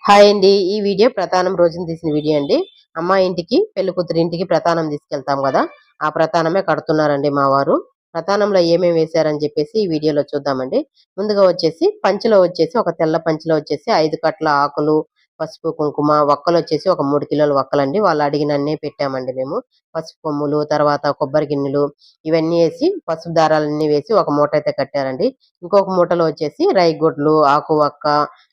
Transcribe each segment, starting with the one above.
Hi అండి. ఈ video ప్రతానం రోజున తీసిన వీడియో అండి. అమ్మాయి ఇంటికి, పెళ్లి కూతురి ఇంటికి ప్రతానం తీసుకెళ్తాం గదా! ఆ ప్రతానమే కడుతున్నారండి మా వారు. ప్రతానంలో ఏమేమి వేశారని చెప్పేసి ఈ వీడియోలో చూద్దామండి. ముందుగా వచ్చేసి పంచెలో వచ్చేసి ఒక తెల్ల పంచెలో వచ్చేసి 5 కట్టల ఆకులు, పసుపు, కుంకుమ, వక్కలొచ్చేసి ఒక 3 కిలోల వక్కలండి. వాళ్ళు అడిగినన్నే పెట్టామండి మేము. పసుపు కొమ్ములు, తర్వాత కొబ్బరి గిన్నెలు ఇవన్నీ ఏసి, పసుపు దారాలన్నీ వేసి ఒక మూట అయితే కట్టారండి. ఇంకొక మూటలో వచ్చేసి రైగుడ్లు, ఆకు వక్క,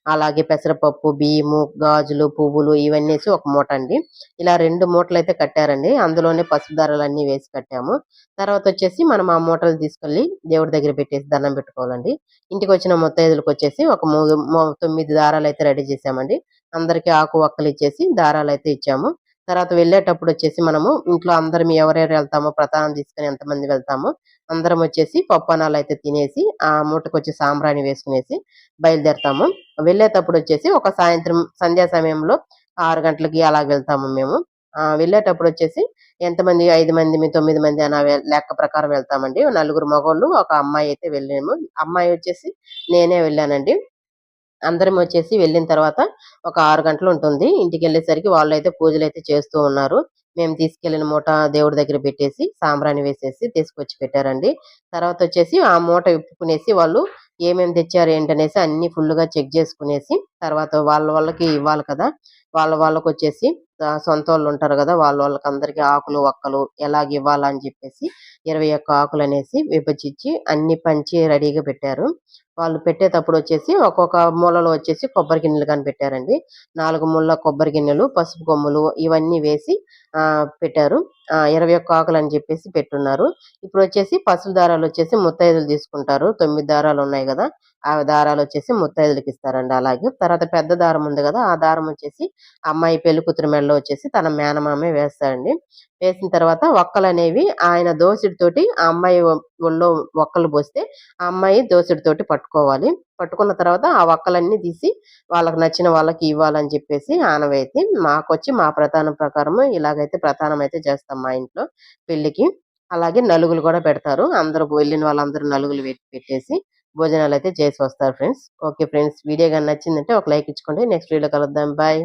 అలాగే పెసరపప్పు, బియ్యము, గాజులు, పువ్వులు ఇవన్నేసి ఒక మూట అండి. ఇలా 2 మూటలైతే కట్టారండి. అందులోనే పసుపు దారాలన్నీ వేసి కట్టాము. తర్వాతొచ్చేసి మనం ఆ మూటలు తీసుకెళ్ళి దేవుడి దగ్గర పెట్టేసి దండం పెట్టుకోవాలండి. ఇంటికొచ్చిన ముత్తైదులకొచ్చేసి ఒక 9 దారాలైతే రెడీ చేశామండి. అందరికి ఆకు వక్కలిచ్చేసి దారాలైతే ఇచ్చాము. తర్వాత వెళ్ళేటప్పుడొచ్చేసి మనము ఇంట్లో అందరం ఎవరెవరు వెళ్తామో ప్రసాదం తీసుకొని ఎంతమంది వెళ్తామో అందరం వచ్చేసి పప్పన్నాలైతే తినేసి, ఆ మూటకొచ్చి సాంబ్రాణి వేసుకునేసి బయలుదేరతాము. వెళ్ళేటప్పుడొచ్చేసి ఒక సాయంత్రం సంధ్యా సమయంలో 6 గంటలకి అలా వెళ్తాము మేము. వెళ్ళేటప్పుడొచ్చేసి ఎంతమంది 5 మంది, 9 మంది అనా లెక్క ప్రకారం వెళ్తామండి. నలుగురు మగోళ్ళు, ఒక అమ్మాయి అయితే వెళ్ళాము. అమ్మాయి వచ్చేసి నేనే వెళ్ళానండి. అందరం వచ్చేసి వెళ్ళిన తర్వాత ఒక 6 గంటలుంటుంది. ఇంటికెళ్ళేసరికి వాళ్ళైతే పూజలైతే చేస్తూ ఉన్నారు. మేము తీసుకెళ్ళిన మూట దేవుడి దగ్గర పెట్టేసి, సాంబ్రాణి వేసేసి తీసుకొచ్చి పెట్టారండి. తర్వాతొచ్చేసి ఆ మూట విప్పుకునేసి వాళ్ళు ఏమేమి తెచ్చారు ఏంటనేసి అన్నీ ఫుల్లుగా చెక్ జేసుకునేసి, తర్వాత వాళ్ళకి ఇవ్వాలి కదా! వాళ్ళకొచ్చేసి సొంతోళ్ళుంటారు గదా! వాళ్ళకందరికి ఆకులు, వక్కలు ఎలాగివ్వాలా అని జెప్పేసి 21 ఆకులనేసి విభజించి అన్నీ పంచి రెడీగా పెట్టారు. వాళ్ళు పెట్టేతప్పుడొచ్చేసి ఒక్కొక్క మూలలో వచ్చేసి కొబ్బరి గిన్నెలు గాని పెట్టారండి. 4 మూలల కొబ్బరి గిన్నెలు, పసుపు కొమ్ములు ఇవన్నీ వేసి పెట్టారు. 21 ఆకులని జెప్పేసి పెట్టున్నారు. ఇప్పుడొచ్చేసి పసుపు దారాలొచ్చేసి ముత్తైదులు తీసుకుంటారు. 9 దారాలున్నాయి గదా! ఆ దారాలొచ్చేసి ముత్తైదులకిస్తారండి అలాగే. తర్వాత పెద్ద దారం ఉంది గదా! ఆ దారం వచ్చేసి అమ్మాయి పెళ్ళికూతురు మెడలో వచ్చేసి తన మేనమామే వేస్తాడండి. వేసిన తర్వాత వక్కలనేవి ఆయన దోసెడుతోటి ఆ అమ్మాయి ఒళ్ళో వక్కలు పోస్తే, ఆ అమ్మాయి దోసెడుతోటి పట్టుకోవాలి. పట్టుకున్న తర్వాత ఆ వక్కలన్నీ తీసి వాళ్ళకి నచ్చిన వాళ్ళకి ఇవ్వాలని చెప్పేసి ఆనవాయితీ. మాకొచ్చి మా ప్రతానం ప్రకారము ఇలాగైతే ప్రతానం అయితే చేస్తాం మా ఇంట్లో పెళ్ళికి. అలాగే నలుగులు గూడా పెడతారు. అందరూ వెళ్ళిన వాళ్ళందరూ నలుగులు పెట్టేసి భోజనాలైతే చేసి వస్తారు ఫ్రెండ్స్. Okay friends. వీడియో గాని నచ్చిందంటే ఒక లైక్ ఇచ్చుకోండి. నెక్స్ట్ వీడియోలో కలుద్దాం. బాయ్.